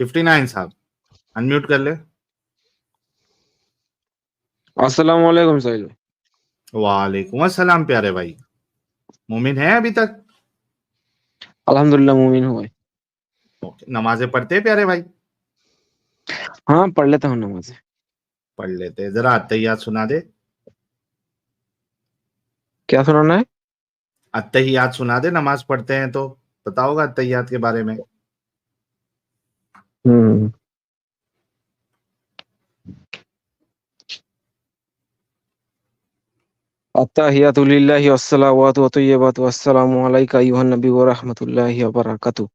59 साहब अनम्यूट कर ले। अस्सलाम वालेकुम साहिल। वालेकुम अस्सलाम प्यारे भाई, मोमिन है अभी तक? अल्हम्दुलिल्लाह मुमिन हूँ भाई। ओके, नमाजें पढ़ते हैं प्यारे भाई? हाँ पढ़ लेता हूँ नमाज़। पढ़ लेते हैं, जरा अत्तहियात सुना दे। क्या सुनाना है? अत्तहियात सुना दे, नमाज पढ़ते हैं तो पता होगा अत्तहियात के बारे में। हम्म। अत्तहियातु लिल्लाहि वस्सलावातु वत्तय्यिबातु वस्सलामु अलैका अय्युहन नबी व रहमतुल्लाहि व बरकातुहू।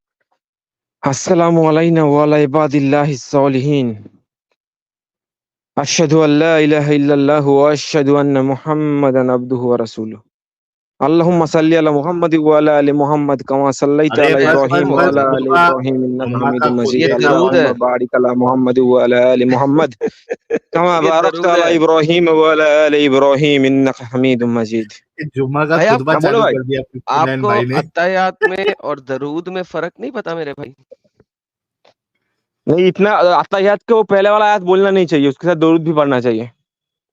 अस्सलामु अलैना व अला इबादिल्लाहिस सालिहीन। अशहदु अल्ला इलाहा इल्लल्लाहु व अशहदु अन्ना मुहम्मदन अब्दुहु व रसूलुहु। अल्लाहुम्मा सल्लि अला मुहम्मद व अला आलि मुहम्मद कमा सल्लैता अरे अला बस इब्राहीम व बस अला आलि जुम्मा इब्राहीम इन्नका जुम्मा का हमीदुम खुद मजीद। ये कहता दरूद अल्लाहुम्मा है, बारिक अला मुहम्मद व अला आलि मुहम्मद कमा ये बारकता दरूद अला है इब्राहीम व अला आलि इब्राहीम इन्नका हमीदुम मजीद। जुम्मा का भाई। खुतबा हाँ बोलो चालू भाई। कर दिया 59 आपको भाई ने। अत्तायात में और दरूद में फर्क नहीं पता मेरे भाई? नहीं इतना अत्तहियात के वो पहले वाला आयत बोलना नहीं चाहिए, उसके साथ दुरूद भी पढ़ना चाहिए,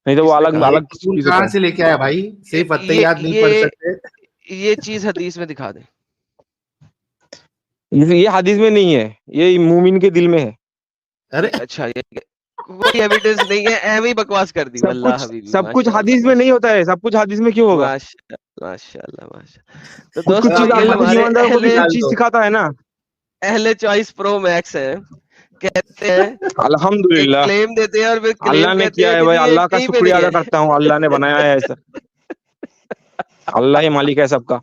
नहीं तो वो किसने अलग कहा? ये अलग उसूल चीज होता कहाँ है। से लेके आया भाई? सिर्फ ये अत्तहियात नहीं पढ़ ये सकते? ये चीज हदीस में दिखा दे। ये हदीस में नहीं है, ये मूमिन के दिल में है। अरे अच्छा, ये कोई एविडेंस नहीं है, ऐਵੇਂ ही बकवास कर दी। वल्लाह हबीबी, सब कुछ माशाल्लाह हदीस में नहीं होता है, सब कुछ हदीस में क्यों होगा? माशाल्लाह माशाल्लाह माशाल्लाह। तो कुछ कुछ दोस्तों, चीज ये अल्लाह हमारे ईमानदार को भी अहले कुछ चीज सिखाता है ना। अहले चॉइस प्रो मैक्स है, कहते हैं एक अल्हम्दुलिल्लाह क्लेम देते हैं और फिर क्लेम अल्लाह ने कहते किया हैं है कि भाई, जी ये अल्लाह का कहीं पे शुक्रिया नहीं अदा है। करता हूँ, अल्लाह ने बनाया है ऐसा। अल्लाह ही मालिक है सबका।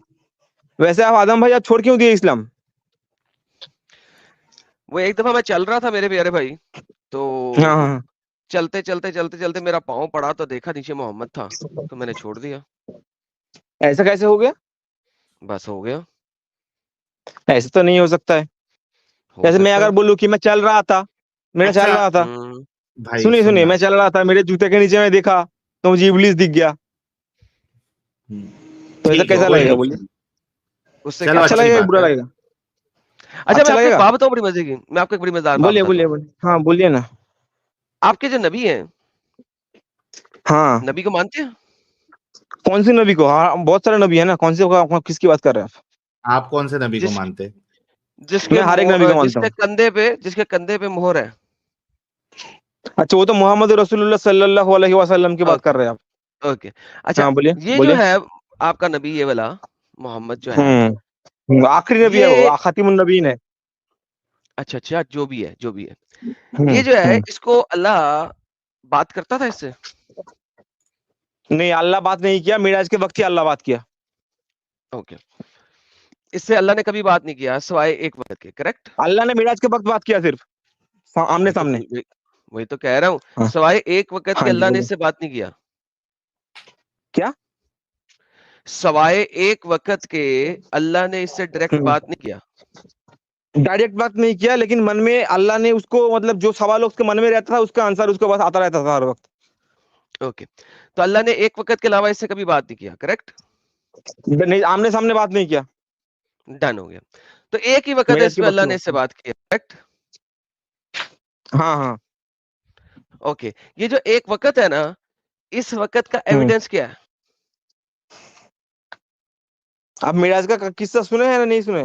वैसे आप आदम भाई आप छोड़ क्यों दिए इस्लाम? वो एक दफा मैं चल रहा था मेरे प्यारे भाई, तो हाँ हाँ। चलते चलते चलते चलते मेरा पाँव पड़ा तो देखा नीचे मोहम्मद था, तो मैंने छोड़ दिया, ऐसा कैसे हो गया? बस हो गया। ऐसे तो नहीं हो सकता है। हो जैसे मैं सकता अगर है। बोलूं कि मैं चल रहा था, मैं चल अच्छा रहा था, भाई सुनिए सुनिए, सुनना। मैं चल रहा था, मेरे जूते के नीचे मैं देखा तो मुझे इब्लीस दिख गया, हम्म, तो ऐसा ठीक है कैसा कोई लगेगा नहीं। बोलिए? उससे चलो क्या अच्छा फर्क अच्छी लगेगा कि बात बुरा है। लगेगा? अच्छा, अच्छा मैं आपको एक लगेगा। बात बताऊं बड़ी मजे की, मैं आपको एक बड़ी मजेदार बात बोलिए बताता बोलिए हूँ। बोलिए, हाँ बोलिए ना। आपके जो नबी हैं, हाँ नबी को मानते हैं? कौन सी नबी को? हाँ बहुत सारे नबी है ना, कौन से किसकी बात कर रहे हैं आप कौन से नबी को जिस मानते? आप? मैं हर एक नबी को मानता हूँ। जिसके कंधे पे मोहर है। अच्छा वो तो मोहम्मद रसूलुल्लाह सल्लल्लाहु अलैहि वसल्लम की बात कर ओके रहे हैं आप? ओके। अच्छा, हाँ बोलिए ये जो बोलिए। है आपका नबी, ये वाला मोहम्मद जो है, आखिरी नबी है वो, ये खातिमुन नबीन है। अच्छा अच्छा, जो भी है जो भी है, हम्म ये जो है हम्म। इसको अल्लाह बात करता था इससे? नहीं अल्लाह बात नहीं किया, मिराज के वक्त ही अल्लाह बात किया। ओके, इससे अल्लाह ने कभी बात नहीं किया सिवाय एक वक्त के, करेक्ट? अल्लाह ने मिराज के वक्त बात किया सिर्फ, आमने वही तो सामने। वही, वही तो कह रहा हूँ, हाँ सिवाय एक वक्त के हाँ जी अल्लाह ने बोलिए। इससे बात नहीं किया। क्या? सवाए एक वक्त के अल्लाह ने इससे डायरेक्ट बात नहीं किया। डायरेक्ट बात नहीं किया, लेकिन मन में अल्लाह ने उसको, मतलब जो सवाल उसके मन में रहता था उसका आंसर उसके पास आता रहता था हर वक्त। ओके, तो अल्लाह ने एक वक्त के अलावा इससे कभी बात नहीं किया, करेक्ट? नहीं आमने सामने बात नहीं किया। डन हो गया। तो एक ही वक्त है मिराज के इसमें वक्त अल्लाह की ने बात इससे की। बात किया, करेक्ट? हाँ हाँ। ओके, ये जो एक वक्त है ना, इस वक्त का एविडेंस क्या है? आप मिराज का किस्सा सुने हैं या नहीं सुने?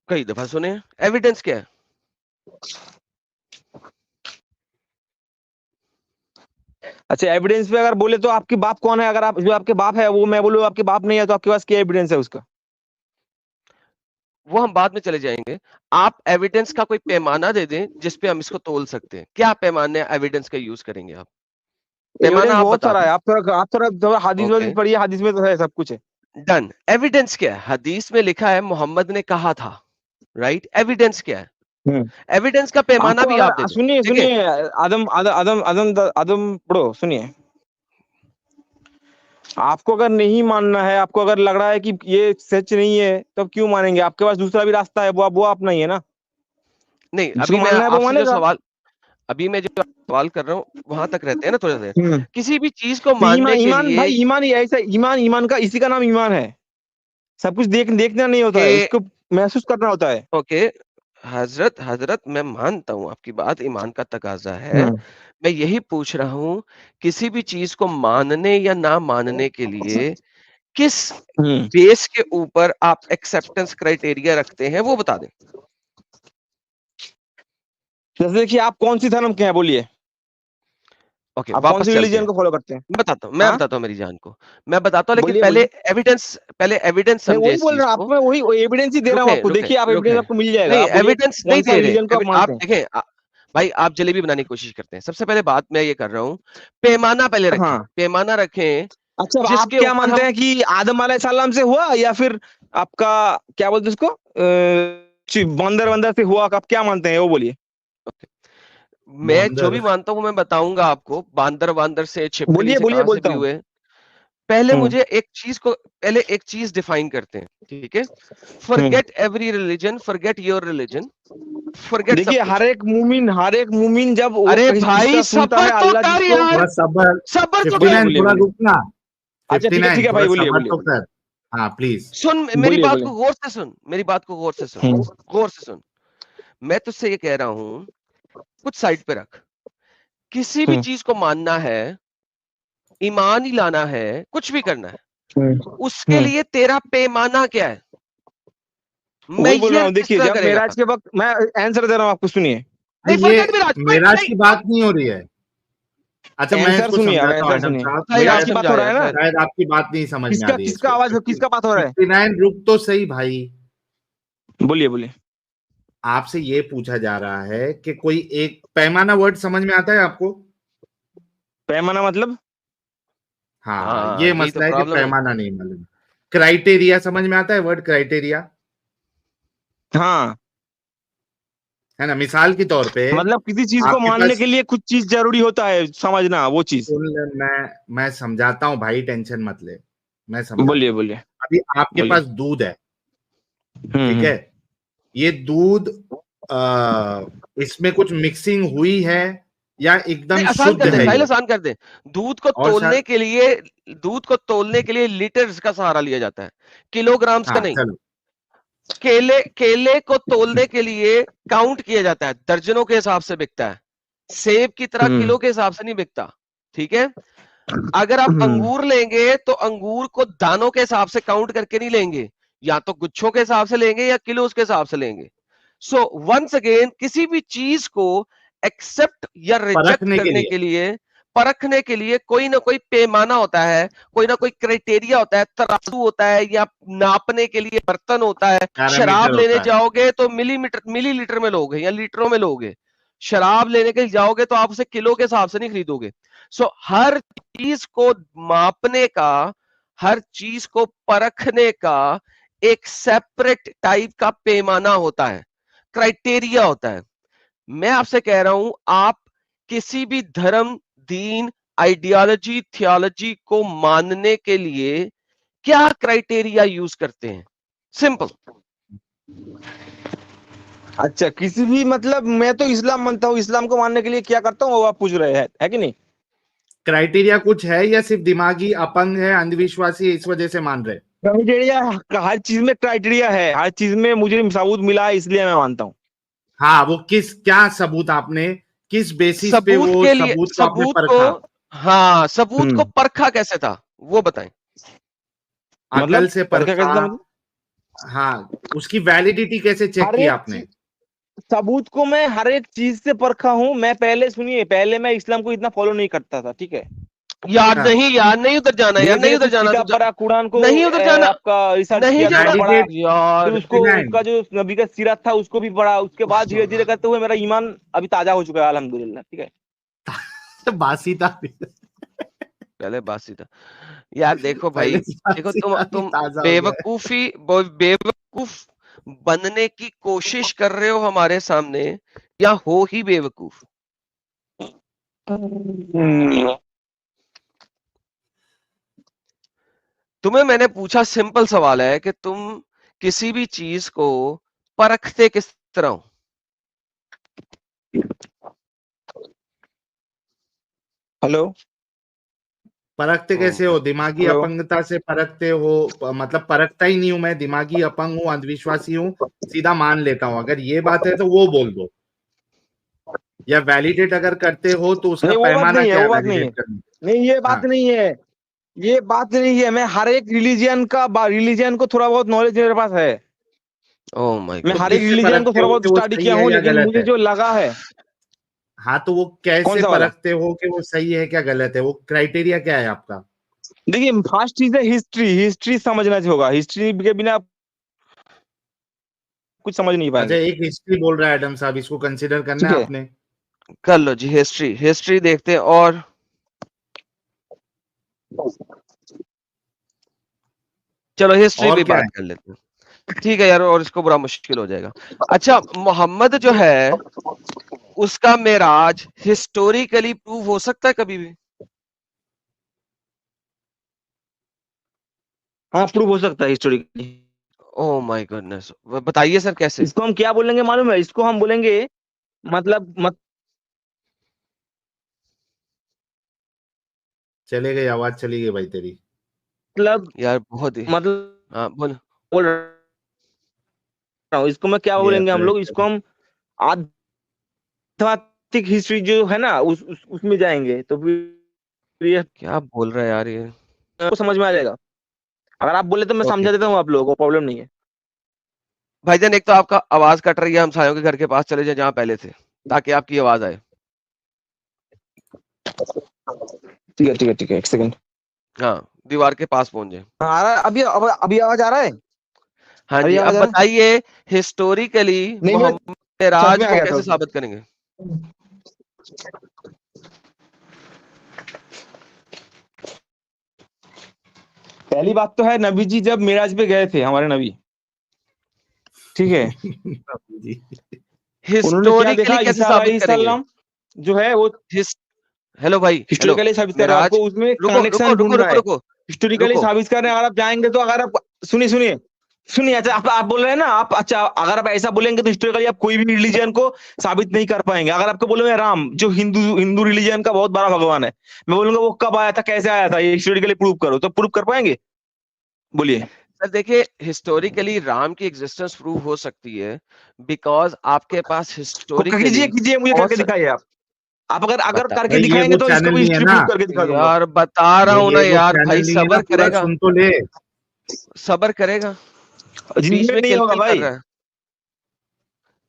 कई दफा सुने हैं, एविडेंस क्या है? अच्छा एविडेंस पे अगर बोले तो आपके बाप कौन है? अगर आप जो आपके बाप है वो मैं बोलूं आपके बाप नहीं है, तो आपके पास क्या एविडेंस है उसका? वो हम बाद में चले जाएंगे। आप एविडेंस का कोई पैमाना दे दें जिसपे हम इसको तोल सकते हैं। क्या पैमाने एविडेंस का यूज करेंगे आप? पैमाना एविडेंस आप बहुत बता सारा दें। है, आप थोड़ा हदीस ओके, वदीस पढ़िए, हदीस में तो है सब कुछ है। डन। एविडेंस क्या है? हदीस में लिखा है मोहम्मद ने कहा था, राइट? एविडेंस क्या है? हम्म। एविडेंस का पैमाना आपको भी आप दे अगर दो, सुनिए ठीक है? सुनिए, आदम आदम आदम आदम आदम पढ़ो, सुनिए। आपको अगर नहीं मानना है, आपको अगर लग रहा है कि ये सच नहीं है, तो अब क्यों मानेंगे? आपके पास दूसरा भी रास्ता है, वो अपना ही है ना। नहीं, जिसको मानना है वो मानेगा। अभी मैं जो सवाल कर रहा हूँ वहां तक रहते हैं ना थोड़ा देर। हम्म। किसी भी चीज को तो ईमान मानने के ईमान लिए भाई, ईमान ही ऐसा, ईमान का इसी का नाम ईमान है। सब कुछ देखना नहीं होता है, कि उसको महसूस करना होता है। ओके, हजरत हजरत मैं मानता हूँ आपकी बात, ईमान का तकाजा है। मैं यही पूछ रहा हूँ, किसी भी चीज को मानने या ना मानने के लिए किस बेस के ऊपर आप एक्सेप्टेंस क्राइटेरिया रखते हैं, वो बता दें। जैसे कि आप कौन सी धर्म के हैं बोलिए, ओके, आप कौन वापस सी चलते रिलीजन हैं। को फॉलो करते हैं? मैं बताता हूँ हाँ मेरी जान को। मैं बताता हूँ, लेकिन बोलिए पहले बोलिए। एविडेंस मैं समझे वही इस बोल चीज रहा हूँ, को। आपको मैं वही एविडेंस ही दे रहा हूँ रुके आपको, रुके देखिए आप रुके एविडेंस आपको मिल जाएगा, नहीं, आप बोलिए एविडेंस नहीं कौन सा दे रहे। रिलीजन को आप आप मानते हैं? देखें भाई, आप जलेबी बनाने की कोशिश करते हैं। सबसे पहले बात मैं ये कर रहा हूँ, पैमाना पहले रखें, हाँ पैमाना रखें अच्छा, अब आप जिसके क्या ऊपर मानते हम। हैं कि आदम अलैहिस्सलाम से हुआ या फिर आपका क्या बोलते हैं उसको बंदर वंदर से हुआ, आप क्या मानते हैं वो बोलिए। मैं जो बंदर। भी मानता हूँ मैं बताऊंगा आपको, बांदर वांदर से, छिपकली बोलिए से, बोलिए कहां से बोलता भी हूँ। हुए। पहले हम्म मुझे एक चीज डिफाइन करते हैं, ठीक है। Hmm forget every religion, forget your religion, forget सब देखिए कुछ। हर एक मुमिन जब वो अरे कहीं भाई किसका सुनता सब्र है, तो अल्लाह कर जिसको। यार, थोड़ा सबर। सब्र तो बोलिए कर। 59 बोलिए थोड़ा बोलिए। रुकना। अच्छा ठीक है 59 भाई, थोड़ा बोलिए सबर बोलिए तो बोलिए। कर। हाँ प्लीज। सुन मेरी बोलिए बात बोलिए। को गौर से सुन, मेरी बात को गौर से सुन, हम्म गौर से सुन। मैं तुझसे ये कह रहा हूं, कुछ साइड पे रख। किसी भी हम्म चीज को मानना है, ईमान ही लाना है, कुछ भी करना है, उसके हम्म लिए तेरा पैमाना क्या है, वही बोल रहा मेजर हूँ। किस देखिए तरह जब करेगा। मेराज के वक्त, मैं आंसर दे रहा हूँ आपको, सुनिए। नहीं, ये फॉरगेट विराज, मेराज नहीं की बात नहीं हो रही है। अच्छा मैं आंसर इसको सुनिए, अब समझाता हूँ आंसर आदम सुनिए। साहब, मेराज विराज शायद की बात हो समझा रहा यार है ना? शायद। शायद आपकी बात नहीं समझ में आ किसका रही है किसका इसको। आवाज, किसका बात हो रहा है? 59 रुक तो सही भाई। बोलिए बोलिए। आपसे ये पूछा जा रहा है कि कोई एक पैमाना वर्ड समझ में आता है आपको? पैमाना मतलब? हाँ हाँ, ये यही तो मसला है कि प्रॉब्लम है। पैमाना नहीं मालूम। क्राइटेरिया समझ में आता है वर्ड क्राइटेरिया? हाँ है ना, मिसाल के तौर पे मतलब किसी चीज को आपके मानने पास के लिए कुछ चीज जरूरी होता है, समझना वो चीज। मैं समझाता हूँ भाई, टेंशन मत ले। मैं समझाता बोलिए हूँ। बोलिए अभी आपके बोलिए। पास दूध है, ठीक हम्म। है। ये दूध इसमें कुछ मिक्सिंग हुई है या नहीं, एकदम आसान शुद्ध कर दे है साहिल, ये? आसान कर दे। दूध को और तोलने सर, के लिए दूध को तोलने के लिए लीटर्स का सहारा लिया जाता है, किलोग्राम्स का हाँ नहीं। चलो। केले को तोलने के लिए काउंट किया जाता है, दर्जनों के हिसाब से बिकता है। सेब की तरह हम्म किलो के हिसाब से नहीं बिकता, ठीक है। अगर आप हम्म अंगूर लेंगे तो अंगूर को दानों के हिसाब से काउंट करके नहीं लेंगे, या तो गुच्छों के हिसाब से लेंगे या किलो के हिसाब से लेंगे। सो वंस अगेन, किसी भी चीज को एक्सेप्ट या रिजेक्ट परखने के करने लिए। के लिए, परखने के लिए कोई ना कोई पैमाना होता है, कोई ना कोई क्राइटेरिया होता है, तराजू होता है, या नापने के लिए बर्तन होता है। शराब पैरामीटर लेने होता है। जाओगे तो मिलीलीटर में लोगे या लीटरों में लोगे। शराब लेने के जाओगे तो आप उसे किलो के हिसाब से नहीं खरीदोगे। सो हर चीज को मापने का, हर चीज को परखने का एक सेपरेट टाइप का पैमाना होता है, क्राइटेरिया होता है। मैं आपसे कह रहा हूं, आप किसी भी धर्म, दीन, आइडियोलॉजी, थियोलॉजी को मानने के लिए क्या क्राइटेरिया यूज करते हैं? सिंपल। अच्छा किसी भी मतलब, मैं तो इस्लाम मानता हूँ, इस्लाम को मानने के लिए क्या करता हूँ वो आप पूछ रहे हैं, है कि नहीं? क्राइटेरिया कुछ है या सिर्फ दिमागी अपंग है, अंधविश्वासी है, इस वजह से मान रहे? क्राइटेरिया, हर चीज में क्राइटेरिया है, हर चीज में मुझे सबूत मिला है इसलिए मैं मानता हूँ। हाँ वो किस, क्या सबूत आपने, किस बेसिस पे सबूत वो के लिए, सबूत को आपने सबूत को, परखा? हाँ, सबूत को हम्म परखा कैसे था वो बताएं। अकल मतलब से पर क्या परखा? कैसे था मतलब? हाँ, उसकी वैलिडिटी कैसे चेक हर की एक आपने? चीज, सबूत को मैं हर एक चीज से परखा हूँ। मैं पहले सुनिए, पहले मैं इस्लाम को इतना फॉलो नहीं करता था, ठीक है। यार हाँ, नहीं, यार नहीं उधर जाना, यार धीरे नहीं धीरे उधर कुछ जाना, किताब पढ़ा, कुरान को नहीं उधर जाना, आपका रिसर्च नहीं किया, थोड़ा जाना पढ़ा, वैलिडेट। फिर यार। उसको 59। उसका जो नबी का सीरत था उसको भी पढ़ा। उसके बाद धीरे धीरे करते हुए मेरा ईमान अभी ताजा हो चुका है, अल्हम्दुलिल्लाह, ठीक है। बासी था। पहले बात सीधा। यार देखो भाई, पहले से देखो बासी था, अभी तुम ताजा हो गया है। बेवकूफ बनने की कोशिश कर रहे हो हमारे सामने, या हो ही बेवकूफ। तुम्हें मैंने पूछा, सिंपल सवाल है कि तुम किसी भी चीज को परखते किस तरह हो? हेलो। परखते कैसे हो? दिमागी हेलो। अपंगता से परखते हो? मतलब परखता ही नहीं हूं मैं, दिमागी अपंग हूँ, अंधविश्वासी हूँ, सीधा मान लेता हूँ। अगर ये बात है तो वो बोल दो, या वैलिडेट अगर करते हो तो उसका नहीं वो बात पैमाना नहीं है, क्या वो है बात नहीं है, वैलिडेट करने का? नहीं ये बात हाँ, नहीं है, ये बात नहीं है। मैं हर एक रिलीजियन को थोड़ा बहुत नॉलेज मेरे पास है। ओह माय मैं तो हर एक गॉड। किससे रिलीजन को परखते थोड़ा हो बहुत कि वो स्टडी सही किया है हूँ, या लेकिन गलत मुझे है? जो लगा है। हाँ, तो वो कौन कैसे सा वाला? परखते हो कि वो सही है क्या गलत है? वो क्राइटेरिया क्या है आपका? देखिए फर्स्ट चीज है हिस्ट्री, हिस्ट्री समझना होगा, हिस्ट्री के बिना आप कुछ समझ नहीं अच्छा, पाएंगे। एक हिस्ट्री बोल रहा है एडम साहब, इसको कंसिडर करना ठीक है है, आपने? कर लो जी, हिस्ट्री हिस्ट्री देखते हैं। और चलो हिस्ट्री और भी क्या बात है? कर लेते हैं, ठीक है यार, और इसको बड़ा मुश्किल हो जाएगा। अच्छा, मोहम्मद जो है उसका मेराज हिस्टोरिकली प्रूव हो सकता है कभी भी? हाँ प्रूव हो सकता है हिस्टोरिकली। ओह माय गॉडनेस, बताइए सर कैसे? इसको हम क्या बोलेंगे मालूम है? इसको हम बोलेंगे मतलब चले गई, आवाज चली गई भाई तेरी। मतलब यार बहुत ही, मतलब हाँ बोलो। बोल रहा हूँ, इसको मैं क्या ये बोलेंगे हम लोग, इसको अरे, हम आध्यात्मिक हिस्ट्री जो है ना उसमें जाएंगे तो फिर ये क्या बोल रहा है यार ये? आपको समझ में आ जाएगा। अगर आप बोले तो मैं ओके समझा देता हूँ आप लोगों को, प्रॉब्लम नहीं है। भाईजान, एक तो आपका आवाज कट रही है, हम सायों के घर के पास चले जाए जहाँ पहले थे, ताकि आपकी आवाज आए। ठीक है ठीक है ठीक है, एक सेकंड। हाँ, दीवार के पास पहुंच जाए। हाँ, आ रहा है अभी, अभी आवाज आ रहा है? हाँ अभी जी, आवाज अब आ रहा है? बताइए हिस्टोरिकली नहीं मैं मोहम्मद सच मेराज में आ को गया था कैसे उसमें। साबित करेंगे? पहली बात तो है, नबी जी जब मेराज पे गए थे, हमारे नबी, ठीक है, जी। उन्होंने क्या देखा? हिस्टोरिकली कैसे ईसा साबित करेंगे? अलैहिस्सलाम जो है वो हिस हेलो भाई, हेलो। हिस्टोरिकली साबित कर रहे हैं, मेराज, आपको उसमें रुको रुको कनेक्शन रुको ढूंढना रुको है। रुको हिस्टोरिकली रुको। साबित कर रहे हैं, अगर आप जाएंगे तो, अगर आप सुनिए सुनिए सुनिए, अच्छा आप बोल रहे हैं ना आप, अच्छा अगर आप ऐसा बोलेंगे तो हिस्टोरिकली आप कोई भी रिलीजन को साबित नहीं कर पाएंगे। अगर आपको बोलूंगा राम जो हिंदू हिंदू रिलीजन का बहुत बड़ा भगवान है, मैं बोलूंगा वो कब आया था, कैसे आया था, ये हिस्टोरिकली प्रूव करो, तो प्रूव कर पाएंगे? बोलिए। सर देखिए, हिस्टोरिकली राम की एग्जिस्टेंस प्रूव हो सकती है बिकॉज आपके पास कीजिए हिस्टोरिकली कीजिए, मुझे बहुत करके दिखाइए आप अगर अगर बता करके भाई ये दिखाएंगे वो तो इसको चैनल भी नहीं है हिस्ट्री ना, प्रूव करके दिखा दूंगा। यार बता रहा हूं ना ये वो यार, चैनल भाई नहीं है ना, सबर पूरा करेगा, सुन तो ले। सबर करेगा, बीच जिंदगी में नहीं किल होगा किल कर भाई। रहा है।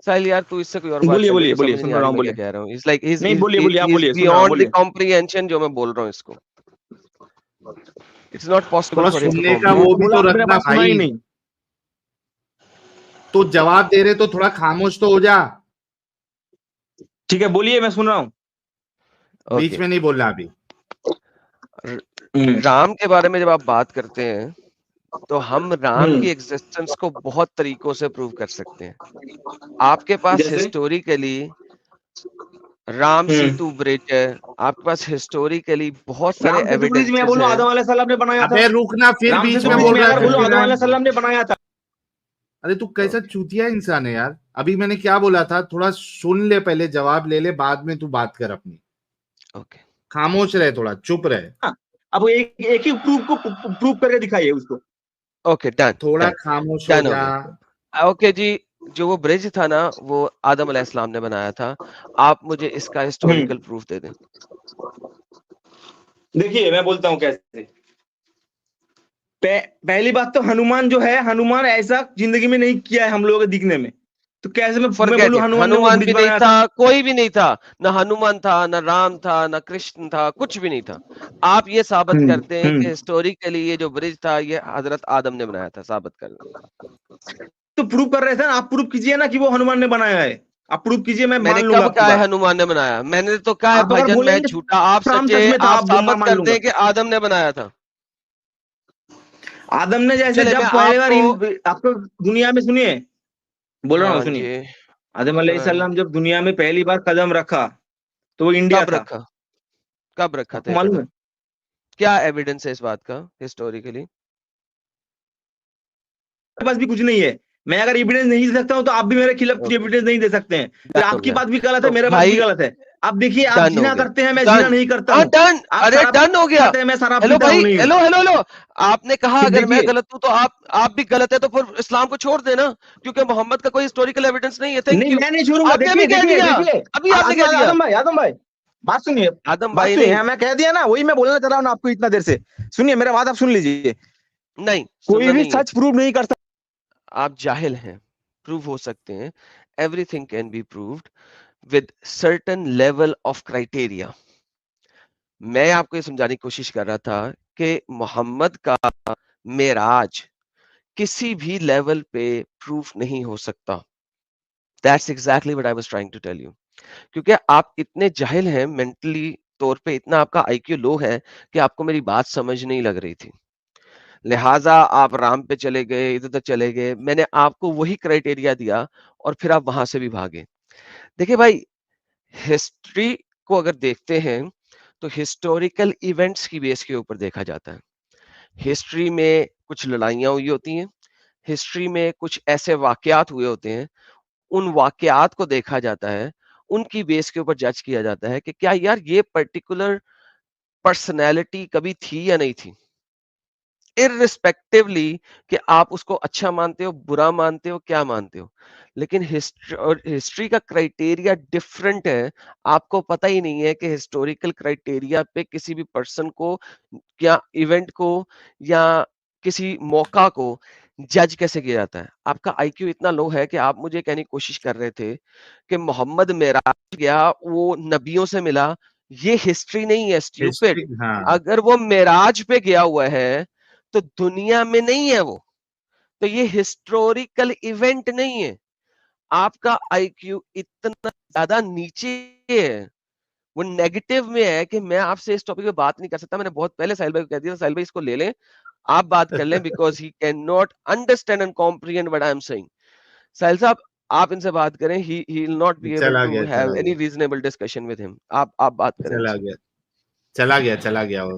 साहिल यार, तू इससे कोई और बात बोलिए कर ले, बोलिए तेरे बोलिए, समझ सुन नहीं आ रहा रही हूँ, मैं क्या बोलिए। कह रहा हूँ। इट्स लाइक नहीं बोलिए बोलिए, आप ही इज बोलिए, सुन रहा हूँ, बियॉन्ड द बोलिए। कॉम्प्रिहेंशन जो मैं बोल रहा हूँ इसको। इट्स नॉट पॉसिबल थोड़ा फॉर हिम टू सुनने का मैं वो कॉम्प्रिहेंड। तो भी बोला तो आप मेरे रखना पास सुना ही भाई। नहीं। तो जवाब दे रहे तो थोड़ा खामोश तो हो जा। ठीक है बोलिए, मैं सुन रहा हूँ। बीच ओके, में नहीं बोलना अभी। राम के बारे में जब आप बात करते हैं तो हम राम की हम्म, एग्जिस्टेंस को बहुत तरीकों से प्रूव कर सकते हैं। आपके पास जैसे हिस्टोरिकली राम हम्म, सेतु ब्रिज है, आपके पास हिस्टोरिकली बहुत सारे राम सेतु ब्रिज में एविडेंसेस बोलो हैं। आदम अलैहिस्सलाम ने बनाया था। अबे रुकना, फिर राम बीच सेतु में ब्रिज बोल में रहा है, अगर फिर बोलो भी आदम अलैहिस्सलाम ने बनाया था। अरे तू कैसा चूतिया इंसान है यार। अभी मैंने क्या बोला था, थोड़ा सुन ले पहले, जवाब ले ले, बाद में तू बात कर अपनी। ओके खामोश रहे, थोड़ा चुप रहे। हाँ, अब एक ही प्रूफ को प्रूव करके दिखाइए उसको। ओके, डन थोड़ा डन खामोश हो डन हो जा। गया। ओके जी, जो वो ब्रिज था ना, वो आदम अलैहिस्सलाम ने बनाया था। आप मुझे इसका हिस्टोरिकल प्रूफ दे दें। देखिए मैं बोलता हूँ कैसे। पहली बात तो हनुमान जो है, हनुमान ऐसा जिंदगी में नहीं किया है हम लोगों के दिखने में, तो कैसे मैं फॉरगेट बोलूं इट, हनुमान ने वो हनुमान ब्रिज भी नहीं बनाया था, था? कोई भी नहीं था, ना हनुमान था, ना राम था, ना कृष्ण था, कुछ भी नहीं था। आप ये साबित कर दें कि हम्म, हिस्टोरिकली ये जो ब्रिज था ये हजरत आदम ने बनाया था, साबित कर दें। तो प्रूव कर रहे थे ना आप, प्रूव कीजिए ना कि वो हनुमान ने बनाया है। आप प्रूव कीजिए, मैं मैंने मान लूंगा कब आपकी कहा है बात। हनुमान ने बनाया? मैंने तो कहा है आप अगर भाईजान मैं बोलेंगे झूठा, आप राम सच्चे, सच में था, आप आप साबित मान कर लूंगा। दें कि आदम ने बनाया था। आदम ने जैसे चले मैं जब पहली बार आपको, आपको दुनिया में, सुनिए बोल रहा हूँ हाँ सुनिए, जी, आदम सुनाइए। अलैहिस्सलाम जब दुनिया में पहली बार कदम रखा तो वो इंडिया कब था। रखा? कब रखा था आपको ये मालूम है? कदम? क्या एविडेंस है इस बात का हिस्टोरिकली? मेरे पास भी कुछ नहीं है। मैं अगर एविडेंस नहीं दे सकता हूँ तो आप भी मेरे खिलाफ कुछ ओके, एविडेंस नहीं दे सकते हैं, फिर डन हो आपकी गया। बात भी गलत है, तो मेरे बात भी भाई गलत है। अब देखिए आप Done जिना हो गया, करते हैं, मैं जिना done, नहीं करता हाँ हूँ। डन, आप अरे शराब डन हो गया। खाते हैं, मैं शराब हेलो पीता भाई, हूँ नहीं। हेलो हेलो हेलो, आपने कहा फिर अगर मैं देखिए, गलत हूं तो आप भी गलत है, तो फिर इस्लाम को छोड़ देना, क्योंकि मोहम्मद का कोई हिस्टोरिकल एविडेंस नहीं है। थैंक नहीं यू। मैं नहीं छोड़ूंगा। आपने देखिए अभी कह देखिए दिया, देखिए, अभी आपने कह दिया। आदम भाई बात सुनिए, आदम बात भाई सुनिए। नहीं, हाँ, मैं कह दिया ना, वही मैं बोलना चाह रहा हूँ ना आपको इतना देर से। सुनिए मेरा बात, आप सुन लीजिए। नहीं कोई सुनना भी नहीं है। सच प्रूव नहीं कर सकता। आप जाहिल हैं, प्रूव हो सकते हैं, everything can be proved with certain level of criteria. मैं आपको ये समझाने की कोशिश कर रहा था कि मोहम्मद का मेराज किसी भी लेवल पे प्रूफ नहीं हो सकता। That's exactly what I was trying to tell you. क्योंकि आप इतने जाहिल हैं, मेंटली तौर पे इतना आपका आईक्यू लो है कि आपको मेरी बात समझ नहीं लग रही थी। लिहाजा आप राम पे चले गए, इधर उधर चले गए, मैंने आपको वही क्राइटेरिया दिया और फिर आप वहां से भी भागे। देखिए भाई, हिस्ट्री को अगर देखते हैं तो हिस्टोरिकल इवेंट्स की बेस के ऊपर देखा जाता है। हिस्ट्री में कुछ लड़ाइयाँ हुई होती हैं, हिस्ट्री में कुछ ऐसे वाकयात हुए होते हैं, उन वाकयात को देखा जाता है, उनकी बेस के ऊपर जज किया जाता है कि क्या यार ये पर्टिकुलर पर्सनैलिटी कभी थी या नहीं थी। इर्रिस्पेक्टिवली कि आप उसको अच्छा मानते हो, बुरा मानते हो, क्या मानते हो। लेकिन हिस्ट्री का क्राइटेरिया डिफरेंट है। आपको पता ही नहीं है कि हिस्टोरिकल क्राइटेरिया पे किसी भी पर्सन को या इवेंट को या किसी मौका को जज कैसे किया जाता है। आपका आईक्यू इतना लो है कि आप मुझे कहने की कोशिश कर रहे थे कि मोहम्मद मेराज गया, वो नबियों से मिला। ये हिस्ट्री नहीं है स्टूपिड। हिस्ट्री, हाँ, अगर वो मेराज पे गया हुआ है तो दुनिया में नहीं है वो, तो ये हिस्टोरिकल इवेंट नहीं है। आपका आईक्यू इतना ज्यादा नीचे है, वो नेगेटिव में है कि मैं आपसे इस टॉपिक पे बात नहीं कर सकता। मैंने बहुत पहले साहिल भाई को कह दिया, साहिल भाई इसको ले लें, आप बात कर लें, because he can not understand and comprehend what I am saying. Sahil साहब, आप इनसे बात करें, he will not be able चला टू गया, हैव चला एनी गया, रीजनेबल डिस्कशन विद हिम। आप बात करें चला इनसे। गया, चला गया, चला गया वो।